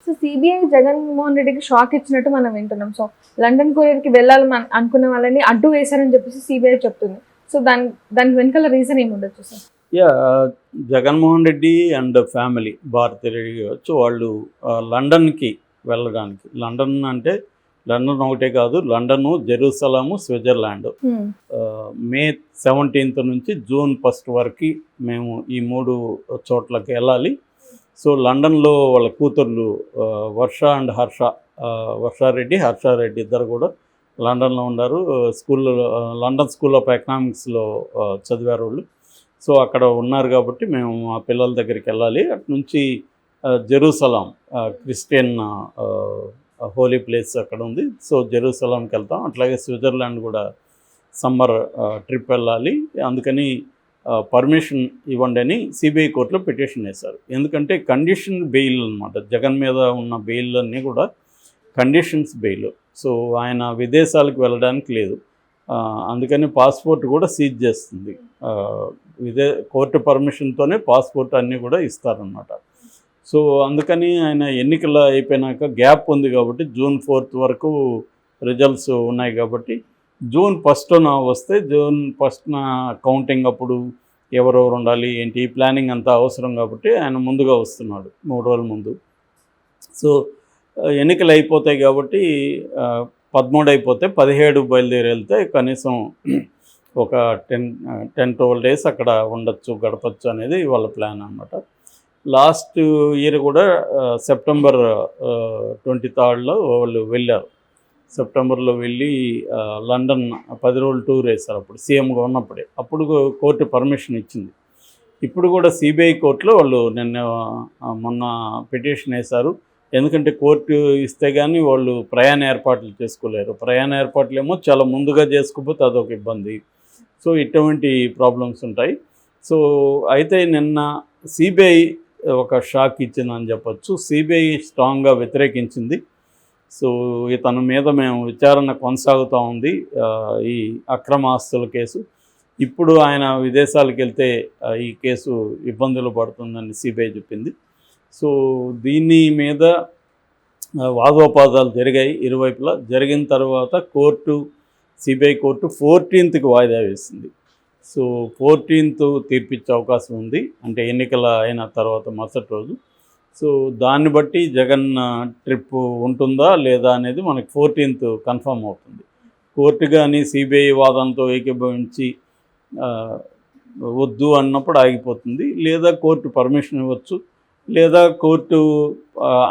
So CBI Jaganmohan రెడ్డికి shock ఇచ్చినట్టు మనం వింటున్నాం. సో లండన్ కొరియర్కి వెళ్ళాలని అనుకున్న వాళ్ళని అడ్డు వేశారని చెప్పేసి సిబిఐ చెప్తుంది. సో దానికి వెనకాల రీజన్ ఏమి ఉండొచ్చు sir? Yeah Jaganmohan Reddy and family Bharathi Reddy కావచ్చు, వాళ్ళు లండన్కి వెళ్ళడానికి, లండన్ అంటే లండన్ ఒకటే కాదు, లండను, జెరూసలము, స్విట్జర్లాండ్, మే 17th నుంచి జూన్ 1 వరకు మేము ఈ 3 చోట్లకి వెళ్ళాలి. సో లండన్లో వాళ్ళ కూతుర్లు వర్ష అండ్ హర్ష, వర్షారెడ్డి, హర్షారెడ్డి ఇద్దరు కూడా లండన్లో ఉన్నారు. స్కూల్లో లండన్ స్కూల్ ఆఫ్ ఎకనామిక్స్లో చదివారు వాళ్ళు. సో అక్కడ ఉన్నారు కాబట్టి మేము ఆ పిల్లల దగ్గరికి వెళ్ళాలి. అటు నుంచి జెరూసలం క్రిస్టియన్ హోలీ ప్లేస్ అక్కడ ఉంది. సో జెరూసలంకి వెళ్తాం. అట్లాగే స్విట్జర్లాండ్ కూడా సమ్మర్ ట్రిప్ వెళ్ళాలి. అందుకని పర్మిషన్ ఇవ్వండి అని సిబిఐ కోర్టులో పిటిషన్ వేశారు. ఎందుకంటే కండిషన్ బెయిల్ అనమాట. జగన్ మీద ఉన్న బెయిల్ అన్నీ కూడా కండిషన్స్ బెయిల్. సో ఆయన విదేశాలకు వెళ్ళడానికి లేదు. అందుకని పాస్పోర్ట్ కూడా సీజ్ చేస్తుంది. కోర్టు పర్మిషన్తోనే పాస్పోర్ట్ అన్నీ కూడా ఇస్తారనమాట. సో అందుకని ఆయన ఎన్నికలు అయిపోయినాక గ్యాప్ ఉంది కాబట్టి జూన్ 4 వరకు రిజల్ట్స్ ఉన్నాయి కాబట్టి జూన్ 1న వస్తే జూన్ 1న కౌంటింగ్ అప్పుడు ఎవరెవరు ఉండాలి ఏంటి ప్లానింగ్ అంతా అవసరం కాబట్టి ఆయన ముందుగా వస్తున్నాడు 3 రోజుల ముందు. సో ఎన్నికలు అయిపోతాయి కాబట్టి 13 అయిపోతే 17 బయలుదేరి వెళ్తే కనీసం ఒక 10-12 డేస్ అక్కడ ఉండొచ్చు, గడపచ్చు అనేది వాళ్ళ ప్లాన్ అన్నమాట. లాస్ట్ ఇయర్ కూడా సెప్టెంబర్ 23 వాళ్ళు వెళ్ళారు. సెప్టెంబర్లో వెళ్ళి లండన్ 10 రోజులు టూర్ వేశారు. అప్పుడు సీఎంగా ఉన్నప్పుడే. అప్పుడు కోర్టు పర్మిషన్ ఇచ్చింది. ఇప్పుడు కూడా సిబిఐ కోర్టులో వాళ్ళు మొన్న పిటిషన్ వేశారు. ఎందుకంటే కోర్టు ఇస్తే కానీ వాళ్ళు ప్రయాణ ఏర్పాట్లు చేసుకోలేరు. ప్రయాణ ఏర్పాట్లు ఏమో చాలా ముందుగా చేసుకోకపోతే అదొక ఇబ్బంది. సో ఇటువంటి ప్రాబ్లమ్స్ ఉంటాయి. సో అయితే నిన్న సిబిఐ ఒక షాక్ ఇచ్చిందని చెప్పచ్చు. సిబిఐ స్ట్రాంగ్గా వ్యతిరేకించింది. సో ఇతని మీద మేము విచారణ కొనసాగుతూ ఉంది, ఈ అక్రమ ఆస్తుల కేసు. ఇప్పుడు ఆయన విదేశాలకు వెళ్తే ఈ కేసు ఇబ్బందులు పడుతుందని సిబిఐ చెప్పింది. సో దీని మీద వాదోపాదాలు జరిగాయి ఇరువైపులా. జరిగిన తర్వాత సిబిఐ కోర్టు 14th వాయిదా వేసింది. సో 14th తీర్పిచ్చే అవకాశం ఉంది, అంటే ఎన్నికల అయిన తర్వాత మరుసటి రోజు. సో దాన్ని బట్టి జగన్ ట్రిప్ ఉంటుందా లేదా అనేది మనకి 14th కన్ఫర్మ్ అవుతుంది. కోర్టు కానీ సిబిఐ వాదనతో ఏకీభవించి వద్దు అన్నప్పుడు ఆగిపోతుంది, లేదా కోర్టు పర్మిషన్ ఇవ్వచ్చు, లేదా కోర్టు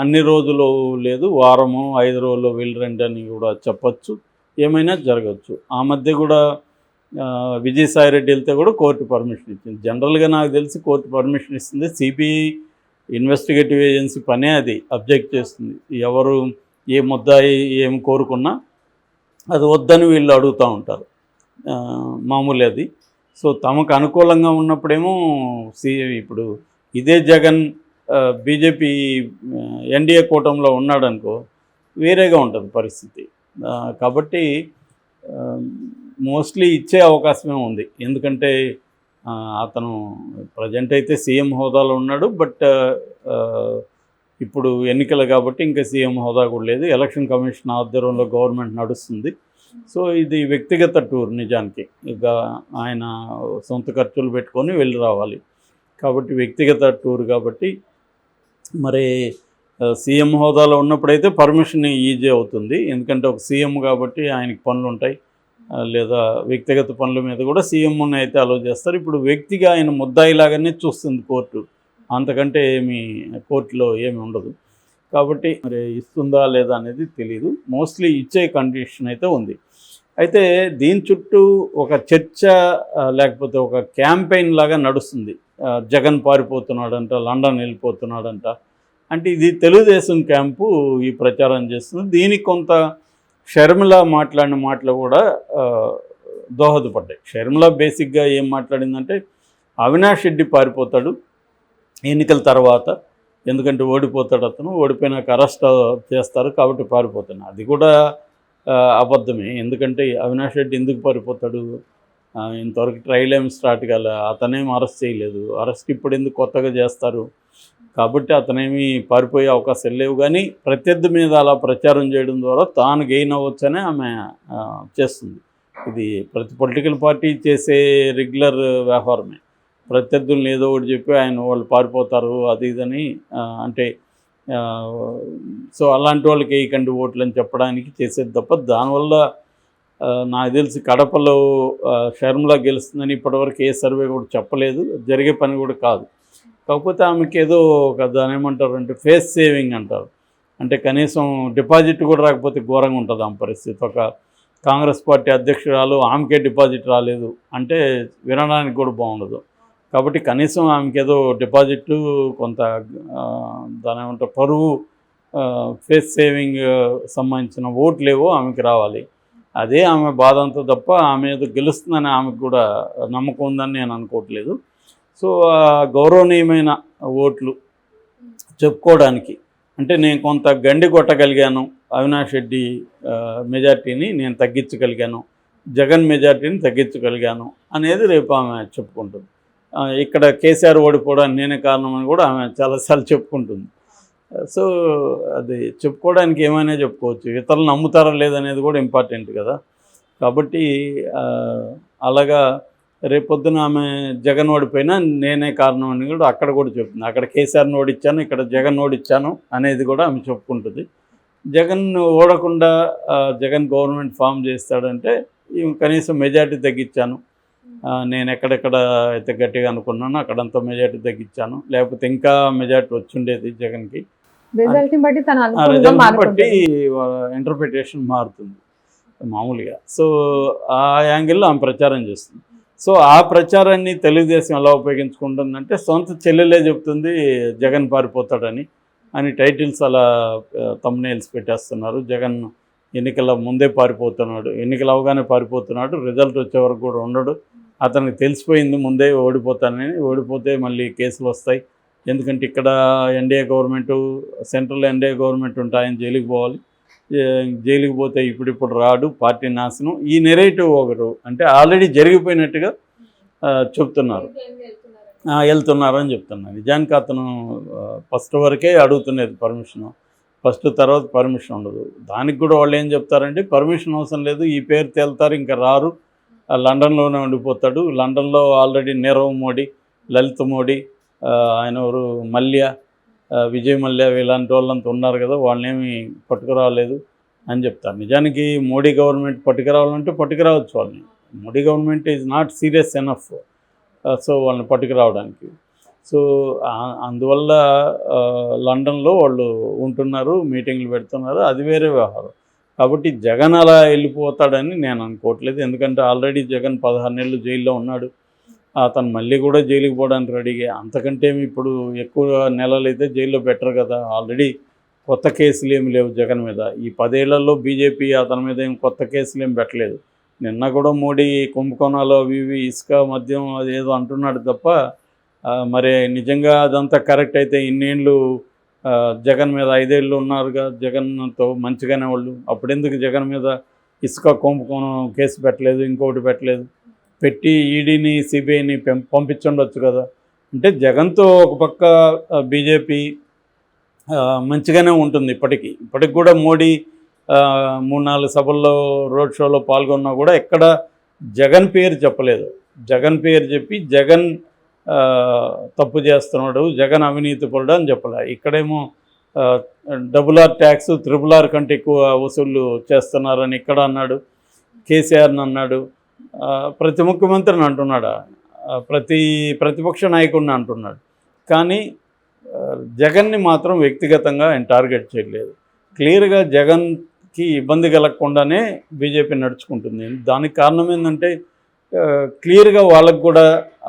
అన్ని రోజులు లేదు, వారము 5 రోజుల్లో వెళ్ళరండి అని కూడా చెప్పచ్చు. ఏమైనా జరగచ్చు. ఆ మధ్య కూడా విజయసాయిరెడ్డి వెళ్తే కూడా కోర్టు పర్మిషన్ ఇచ్చింది. జనరల్గా నాకు తెలిసి కోర్టు పర్మిషన్ ఇస్తుంది. సిబిఐ ఇన్వెస్టిగేటివ్ ఏజెన్సీ పనే అది అబ్జెక్ట్ చేస్తుంది. ఎవరు ఏ ముద్దాయి ఏం కోరుకున్నా అది వద్దని వీళ్ళు అడుగుతూ ఉంటారు, మామూలు అది. సో తమకు అనుకూలంగా ఉన్నప్పుడేమో ఇప్పుడు ఇదే జగన్ బీజేపీ ఎన్డీఏ కూటమిలో ఉన్నాడనుకో వేరేగా ఉంటుంది పరిస్థితి. కాబట్టి మోస్ట్లీ ఇచ్చే అవకాశమే ఉంది. ఎందుకంటే అతను ప్రజెంట్ అయితే సీఎం హోదాలో ఉన్నాడు. బట్ ఇప్పుడు ఎన్నికలు కాబట్టి ఇంకా సీఎం హోదా కూడా లేదు. ఎలక్షన్ కమిషన్ ఆధ్వర్యంలో గవర్నమెంట్ నడుస్తుంది. సో ఇది వ్యక్తిగత టూర్ నిజానికి. ఇక ఆయన సొంత ఖర్చులు పెట్టుకొని వెళ్ళి రావాలి కాబట్టి వ్యక్తిగత టూర్ కాబట్టి మరి సీఎం హోదాలో ఉన్నప్పుడైతే పర్మిషన్ ఈజీ అవుతుంది. ఎందుకంటే ఒక సీఎం కాబట్టి ఆయనకి పనులు ఉంటాయి, లేదా వ్యక్తిగత పనుల మీద కూడా సీఎంని అయితే అలో చేస్తారు. ఇప్పుడు వ్యక్తిగా ఆయన ముద్దాయిలాగానే చూస్తుంది కోర్టు, అంతకంటే కోర్టులో ఏమి ఉండదు. కాబట్టి మరి ఇస్తుందా లేదా అనేది తెలియదు. మోస్ట్లీ ఇచ్చే కండిషన్ అయితే ఉంది. అయితే దీని చుట్టూ ఒక చర్చ లేకపోతే ఒక క్యాంపెయిన్ లాగా నడుస్తుంది. జగన్ పారిపోతున్నాడంట, లండన్ వెళ్ళిపోతున్నాడంట. అంటే ఇది తెలుగుదేశం క్యాంపు ఈ ప్రచారం చేస్తుంది. దీనికి కొంత షర్మిల మాట్లాడిన మాటలు కూడా దోహదపడ్డాయి. షర్మిల బేసిక్గా ఏం మాట్లాడిందంటే అవినాష్ రెడ్డి పారిపోతాడు ఎన్నికల తర్వాత, ఎందుకంటే ఓడిపోతాడు, అతను ఓడిపోయినాక అరెస్ట్ చేస్తారు కాబట్టి పారిపోతాను. అది కూడా అబద్ధమే. ఎందుకంటే అవినాష్ రెడ్డి ఎందుకు పారిపోతాడు? ఇంతవరకు ట్రయల్ ఏమి స్టార్ట్ కాలే, అతనేం అరెస్ట్ చేయలేదు. అరెస్ట్ ఇప్పుడు ఎందుకు కొత్తగా చేస్తారు? కాబట్టి అతనేమి పారిపోయే అవకాశాలు లేవు. కానీ ప్రత్యర్థి మీద అలా ప్రచారం చేయడం ద్వారా తాను గెయిన్ అవ్వచ్చనే ఆమె చేస్తుంది. ఇది ప్రతి పొలిటికల్ పార్టీ చేసే రెగ్యులర్ వ్యవహారమే. ప్రత్యర్థులను ఏదో ఒకటి చెప్పి వాళ్ళు పారిపోతారు అది ఇదని అంటే సో అలాంటి వాళ్ళకి వేయకండి ఓట్లు అని చెప్పడానికి చేసేది తప్ప దానివల్ల నాకు తెలిసి కడపలో షర్మిల గెలుస్తుందని ఇప్పటివరకు ఏ సర్వే కూడా చెప్పలేదు, జరిగే పని కూడా కాదు. కాకపోతే ఆమెకి ఏదో ఒక దాని ఏమంటారు అంటే ఫేస్ సేవింగ్ అంటారు. అంటే కనీసం డిపాజిట్ కూడా రాకపోతే ఘోరంగా ఉంటుంది ఆమె పరిస్థితి. ఒక కాంగ్రెస్ పార్టీ అధ్యక్షురాలు ఆమెకే డిపాజిట్ రాలేదు అంటే వినడానికి కూడా బాగుండదు. కాబట్టి కనీసం ఆమెకి ఏదో డిపాజిట్ కొంత దాని ఏమంటారు పరువు ఫేస్ సేవింగ్ సంబంధించిన ఓట్లేవో ఆమెకి రావాలి. అదే ఆమె బాధ అంతా తప్ప ఆమె ఏదో గెలుస్తుందని ఆమెకు కూడా నమ్మకం ఉందని నేను అనుకోవట్లేదు. సో గౌరవనీయమైన ఓట్లు చెప్పుకోవడానికి అంటే నేను కొంత గండి కొట్టగలిగాను, అవినాష్ రెడ్డి మెజార్టీని నేను తగ్గించగలిగాను, జగన్ మెజార్టీని తగ్గించగలిగాను అనేది రేపు ఆమె చెప్పుకుంటుంది. ఇక్కడ కేసీఆర్ ఓడిపోవడానికి నేనే కారణం అని కూడా ఆమె చాలాసార్లు చెప్పుకుంటుంది. సో అది చెప్పుకోవడానికి ఏమైనా చెప్పుకోవచ్చు, ఇతరులు నమ్ముతారా లేదనేది కూడా ఇంపార్టెంట్ కదా. కాబట్టి అలాగా రేపొద్దున ఆమె జగన్ ఓడిపోయినా నేనే కారణం అని కూడా అక్కడ కూడా చెప్తుంది. అక్కడ కేసీఆర్ని ఓడిచ్చాను, ఇక్కడ జగన్ ఓడిచ్చాను అనేది కూడా ఆమె చెప్పుకుంటుంది. జగన్ ఓడకుండా జగన్ గవర్నమెంట్ ఫామ్ చేస్తాడంటే కనీసం మెజార్టీ తగ్గించాను, నేను ఎక్కడెక్కడ అయితే గట్టిగా అనుకున్నానో అక్కడంతా మెజార్టీ తగ్గించాను, లేకపోతే ఇంకా మెజార్టీ వచ్చిండేది జగన్కి. రిజల్ట్ని బట్టి ఇంటర్ప్రిటేషన్ మారుతుంది మామూలుగా. సో ఆ యాంగిల్లో ఆమె ప్రచారం చేస్తుంది. సో ఆ ప్రచారాన్ని తెలుగుదేశం ఎలా ఉపయోగించుకుంటుందంటే సొంత చెల్లెలే చెప్తుంది జగన్ పారిపోతాడని అని టైటిల్స్ అలా థంబ్నెయిల్స్ పెట్టేస్తున్నారు. జగన్ ఎన్నికల ముందే పారిపోతున్నాడు, ఎన్నికలు అవగానే పారిపోతున్నాడు, రిజల్ట్ వచ్చే వరకు కూడా ఉండడు, అతనికి తెలిసిపోయింది ముందే ఓడిపోతానని, ఓడిపోతే మళ్ళీ కేసులు వస్తాయి, ఎందుకంటే ఇక్కడ NDA government central NDA government ఉంటే ఆయన జైలుకి పోవాలి, జైలుకి పోతే ఇప్పుడు రాడు, పార్టీ నాశనం, ఈ నెరేటివ్ ఒకరు అంటే ఆల్రెడీ జరిగిపోయినట్టుగా చెప్తున్నారు, వెళ్తున్నారని చెప్తున్నారు. నిజానికి అతను ఫస్ట్ వరకే అడుగుతున్నది పర్మిషను, ఫస్ట్ తర్వాత పర్మిషన్ ఉండదు. దానికి కూడా వాళ్ళు ఏం చెప్తారంటే పర్మిషన్ అవసరం లేదు, ఈ పేరు తేలుతారు ఇంకా రారు, లండన్లోనే ఉండిపోతాడు, లండన్లో ఆల్రెడీ నీరవ్ మోడీ, లలిత్ మోడీ, ఆయన ఎవరు మల్య, విజయ్ మల్య ఇలాంటి వాళ్ళంతా ఉన్నారు కదా, వాళ్ళనేమి పట్టుకురాలేదు అని చెప్తారు. నిజానికి మోడీ గవర్నమెంట్ పట్టుకురావాలంటే పట్టుకురావచ్చు వాళ్ళని, Modi government is not serious enough so వాళ్ళని పట్టుకురావడానికి. సో అందువల్ల లండన్లో వాళ్ళు ఉంటున్నారు, మీటింగ్లు పెడుతున్నారు, అది వేరే వ్యవహారం. కాబట్టి జగన్ అలా వెళ్ళిపోతాడని నేను అనుకోవట్లేదు. ఎందుకంటే ఆల్రెడీ జగన్ 16 నెలలు జైల్లో ఉన్నాడు, అతను మళ్ళీ కూడా జైలుకి పోవడానికి రెడీగా. అంతకంటే ఇప్పుడు ఎక్కువ నెలలు అయితే జైల్లో బెటర్ కదా. ఆల్రెడీ కొత్త కేసులు ఏమి లేవు జగన్ మీద. ఈ 10 ఏళ్లలో బీజేపీ అతని మీద ఏం కొత్త కేసులు ఏం పెట్టలేదు. నిన్న కూడా మోడీ కుంభకోణాలు అవి ఇవి ఇసుక మద్యం అదేదో అంటున్నాడు తప్ప మరి నిజంగా అదంతా కరెక్ట్ అయితే ఇన్నేళ్ళు జగన్ మీద 5 ఏళ్ళు ఉన్నారుగా జగన్తో మంచిగానే వాళ్ళు, అప్పుడెందుకు జగన్ మీద ఇసుక కుంభకోణం కేసు పెట్టలేదు, ఇంకొకటి పెట్టలేదు, పెట్టి ఈడీని సిబిఐని పంపించుండొచ్చు కదా. అంటే జగన్తో ఒక పక్క బీజేపీ మంచిగానే ఉంటుంది ఇప్పటికి కూడా. మోడీ 3-4 సభల్లో రోడ్ షోలో పాల్గొన్నా కూడా ఎక్కడ జగన్ పేరు చెప్పలేదు. జగన్ పేరు చెప్పి జగన్ తప్పు చేస్తున్నాడు, జగన్ అవినీతి పరుడు అని చెప్పలే. ఇక్కడేమో RRR ట్యాక్స్ RRR కంటే ఎక్కువ వసూళ్ళు చేస్తున్నారని ఇక్కడ అన్నాడు, కేసీఆర్ని అన్నాడు, ప్రతి ముఖ్యమంత్రిని అంటున్నాడు, ప్రతిపక్ష నాయకుడిని అంటున్నాడు. కానీ జగన్ని మాత్రం వ్యక్తిగతంగా ఆయన టార్గెట్ చేయలేదు. క్లియర్గా జగన్కి ఇబ్బంది కలగకుండానే బీజేపీ నడుచుకుంటుంది. దానికి కారణం ఏంటంటే క్లియర్గా వాళ్ళకు కూడా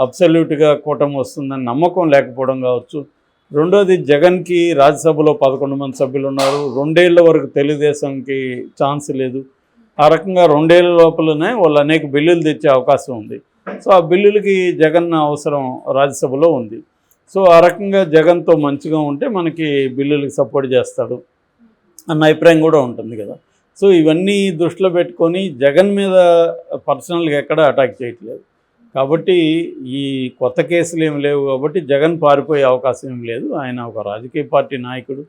అబ్సల్యూట్గా కూటమి వస్తుందని నమ్మకం లేకపోవడం కావచ్చు. రెండోది జగన్కి రాజ్యసభలో 11 మంది సభ్యులు ఉన్నారు, 2 ఏళ్ల వరకు తెలుగుదేశంకి ఛాన్స్ లేదు. ఆ రకంగా 2 ఏళ్ల లోపలనే వాళ్ళు అనేక బిల్లులు తెచ్చే అవకాశం ఉంది. సో ఆ బిల్లులకి జగన్ అవసరం రాజ్యసభలో ఉంది. సో ఆ రకంగా జగన్తో మంచిగా ఉంటే మనకి బిల్లులకి సపోర్ట్ చేస్తాడు అన్న అభిప్రాయం కూడా ఉంటుంది కదా. సో ఇవన్నీ దృష్టిలో పెట్టుకొని జగన్ మీద పర్సనల్గా ఎక్కడ అటాక్ చేయట్లేదు. కాబట్టి ఈ కొత్త కేసులు ఏమి లేవు కాబట్టి జగన్ పారిపోయే అవకాశం ఏం లేదు. ఆయన ఒక రాజకీయ పార్టీ నాయకుడు,